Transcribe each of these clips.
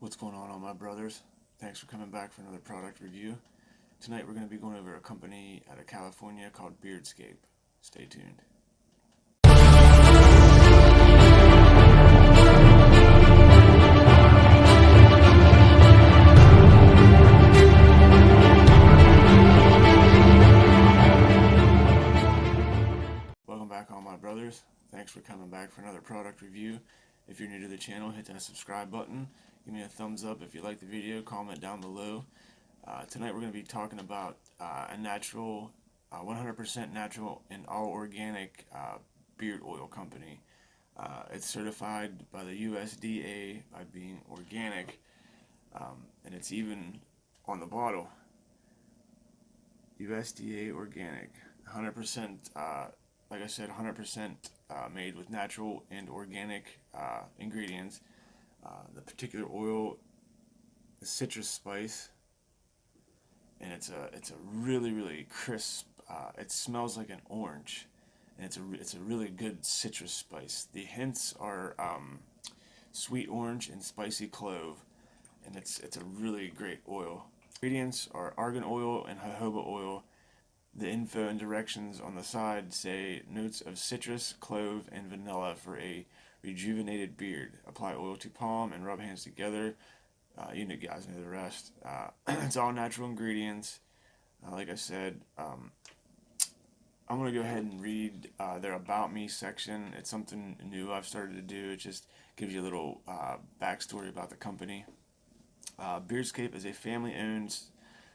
What's going on, all my brothers? Thanks for coming back for another product review. Tonight we're going to be going over a company out of California called Beardscape. Stay tuned. Welcome back, all my brothers. Thanks for coming back for another product review. If you're new to the channel, hit that subscribe button. Give me a thumbs up if you like the video. Comment down below. Tonight we're going to be talking about a natural, 100% natural and all organic beard oil company. It's certified by the USDA by being organic, and it's even on the bottle. USDA organic, 100%, like I said, 100% made with natural and organic ingredients. The particular oil is citrus spice, and it's a really crisp. It smells like an orange, and it's a really good citrus spice. The hints are sweet orange and spicy clove, and it's a really great oil. Ingredients are argan oil and jojoba oil. The info and directions on the side say notes of citrus, clove, and vanilla for a rejuvenated beard. Apply oil to palm and rub hands together. You guys know the rest. It's all natural ingredients. Like I said, I'm going to go ahead and read their About Me section. It's something new I've started to do. It just gives you a little backstory about the company. Beardscape is a family-owned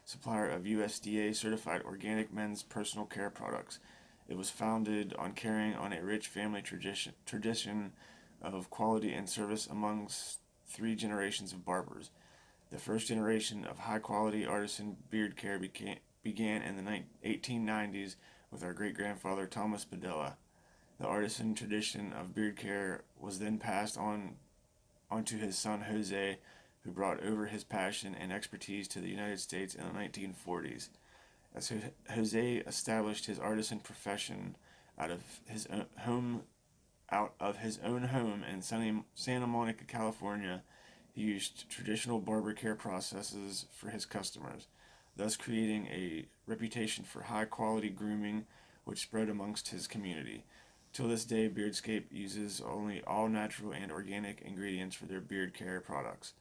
supplier of USDA Certified organic men's personal care products. It was founded on carrying on a rich family tradition of quality and service amongst 3 generations of barbers. The first generation of high-quality artisan beard care began in the 1890s with our great-grandfather Thomas Padilla. The artisan tradition of beard care was then passed onto his son Jose, who brought over his passion and expertise to the United States in the 1940s. As Jose established his artisan profession out of his own home in Santa Monica, California, he used traditional barber care processes for his customers, thus creating a reputation for high-quality grooming, which spread amongst his community. Till this day, Beardscape uses only all-natural and organic ingredients for their beard care products.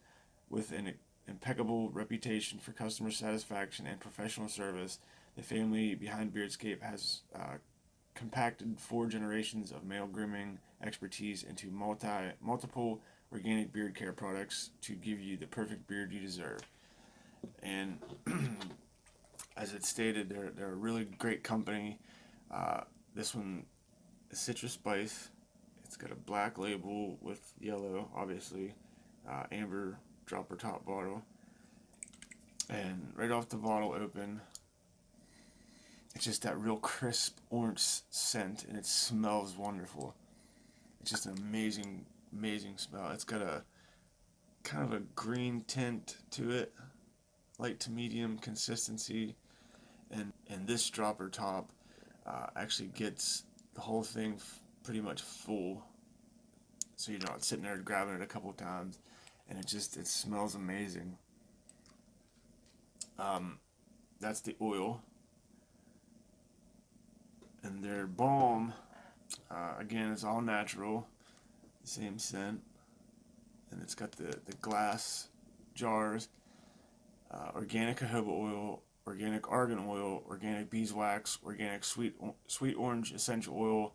With an impeccable reputation for customer satisfaction and professional service, the family behind Beardscape has compacted 4 generations of male grooming expertise into multiple organic beard care products to give you the perfect beard you deserve. And as it stated, they're a really great company. This one is citrus spice. It's got a black label with yellow, obviously, amber dropper top bottle, and right off the bottle open, it's just that real crisp orange scent, and it smells wonderful. It's just an amazing smell. It's got a kind of a green tint to it, light to medium consistency, and this dropper top actually gets the whole thing pretty much full, so you're not sitting there grabbing it a couple times. And it smells amazing. That's the oil. And their balm, again, is all natural, same scent. And it's got the glass jars, organic jojoba oil, organic argan oil, organic beeswax, organic sweet orange essential oil,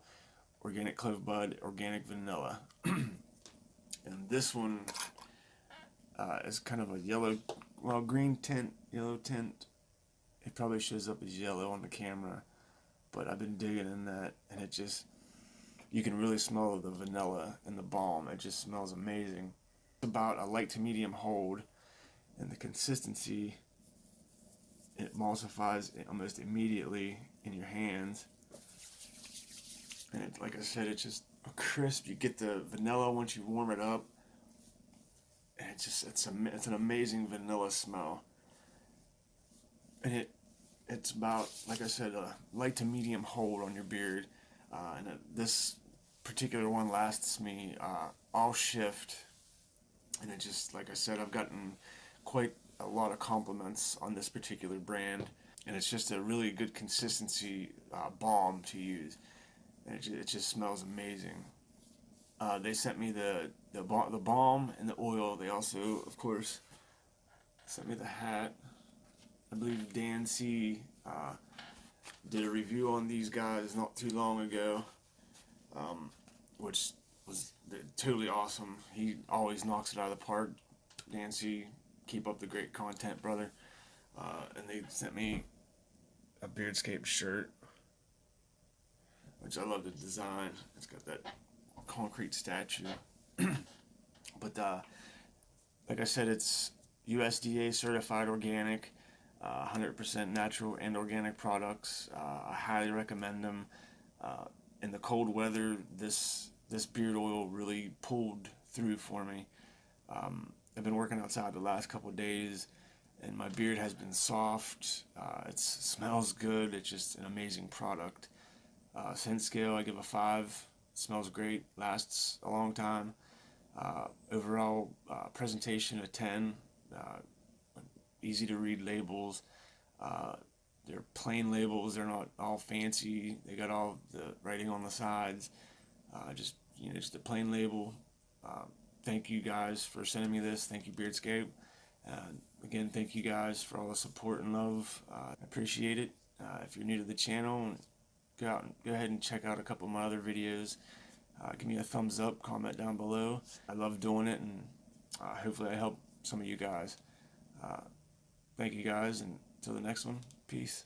organic clove bud, organic vanilla. And this one is kind of a green tint, yellow tint. It probably shows up as yellow on the camera, but I've been digging in that, and you can really smell the vanilla in the balm. It just smells amazing. It's about a light to medium hold, and the consistency, it emulsifies almost immediately in your hands. And like I said, it's just a crisp. You get the vanilla once you warm it up. And it's an amazing vanilla smell, and it's about, like I said, a light to medium hold on your beard, and this particular one lasts me all shift, And it just, like I said, I've gotten quite a lot of compliments on this particular brand, and it's just a really good consistency balm to use, and it just smells amazing. They sent me the balm and the oil. They also, of course, sent me the hat. I believe Dan C. Did a review on these guys not too long ago, which was totally awesome. He always knocks it out of the park. Dan C., keep up the great content, brother. And they sent me a Beardscape shirt, which I love the design. It's got that concrete statue. But like I said, it's USDA Certified Organic, 100% natural and organic products. I highly recommend them. In the cold weather, this beard oil really pulled through for me. I've been working outside the last couple of days, and my beard has been soft. It smells good. It's just an amazing product. Scent scale, I give a 5. It smells great. Lasts a long time. Overall presentation, a 10. Easy to read labels. They're plain labels. They're not all fancy. They got all the writing on the sides. Just a plain label. Thank you guys for sending me this. Thank you, Beardscape. Again, thank you guys for all the support and love. I appreciate it. If you're new to the channel, go ahead and check out a couple of my other videos. Give me a thumbs up, comment down below. I love doing it, and hopefully I help some of you guys. Thank you guys, and until the next one, peace.